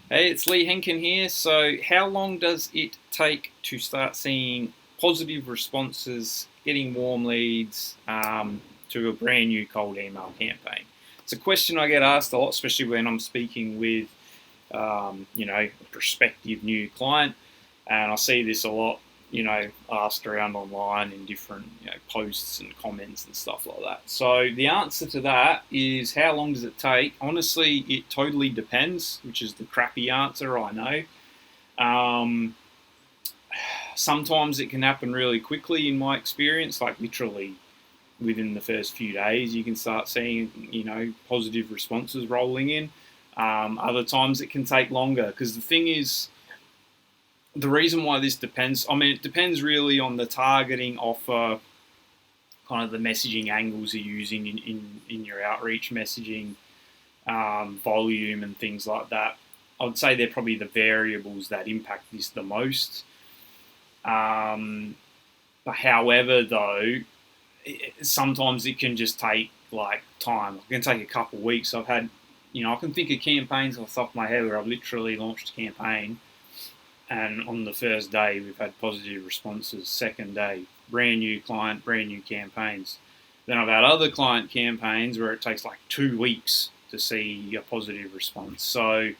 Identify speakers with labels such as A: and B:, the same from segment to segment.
A: Hey, it's Lee Henkin here. So, how long does it take to start seeing positive responses, getting warm leads to a brand new cold email campaign? It's a question I get asked a lot, especially when I'm speaking with, a prospective new client, and I see this a lot, asked around online in different, posts and comments and stuff like that. So the answer to that is how long does it take? Honestly, it totally depends, which is the crappy answer, I know. Sometimes it can happen really quickly in my experience, like literally within the first few days, you can start seeing, positive responses rolling in. Other times it can take longer because the thing is, the reason why this depends, it depends really on the targeting offer, kind of the messaging angles you're using in your outreach messaging, volume and things like that. I would say they're probably the variables that impact this the most. But however, though, sometimes it can just take like time. It can take a couple of weeks. I've had, I can think of campaigns off the top of my head where I've literally launched a campaign, and on the first day we've had positive responses. Second day, brand new client, brand new campaigns. Then I've had other client campaigns where it takes like 2 weeks to see a positive response. So,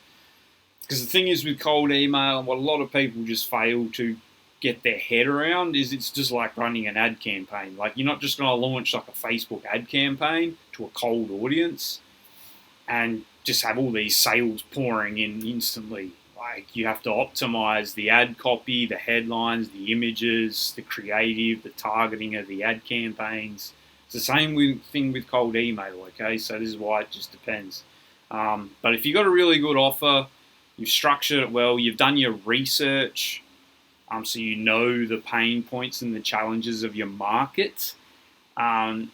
A: because the thing is with cold email, what a lot of people just fail to get their head around is it's just like running an ad campaign. Like, you're not just going to launch like a Facebook ad campaign to a cold audience and just have all these sales pouring in instantly. Like, you have to optimize the ad copy, the headlines, the images, the creative, the targeting of the ad campaigns. It's the same thing with cold email, okay? So this is why it just depends. But if you've got a really good offer, you've structured it well, you've done your research, so you know the pain points and the challenges of your market,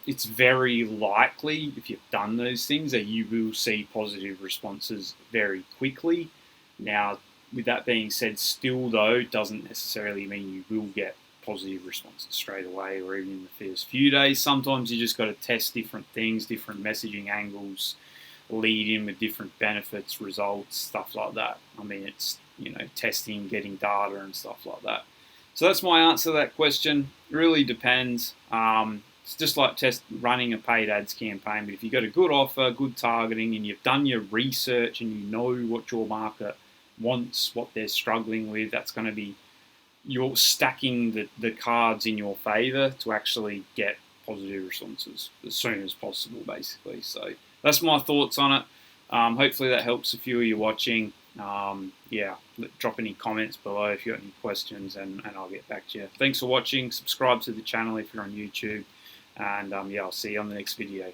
A: it's very likely, if you've done those things, that you will see positive responses very quickly. Now, with that being said, still though, it doesn't necessarily mean you will get positive responses straight away or even in the first few days. Sometimes you just got to test different things, different messaging angles, lead in with different benefits, results, stuff like that. It's, testing, getting data and stuff like that. So that's my answer to that question. It really depends. It's just like running a paid ads campaign, but if you've got a good offer, good targeting, and you've done your research and you know what your market wants, what they're struggling with, that's going to be, you're stacking the cards in your favor to actually get positive responses as soon as possible, basically. So that's my thoughts on it. Hopefully that helps a few of you watching. Drop any comments below if you've got any questions, and I'll get back to you. Thanks for watching. Subscribe to the channel if you're on YouTube, and I'll see you on the next video.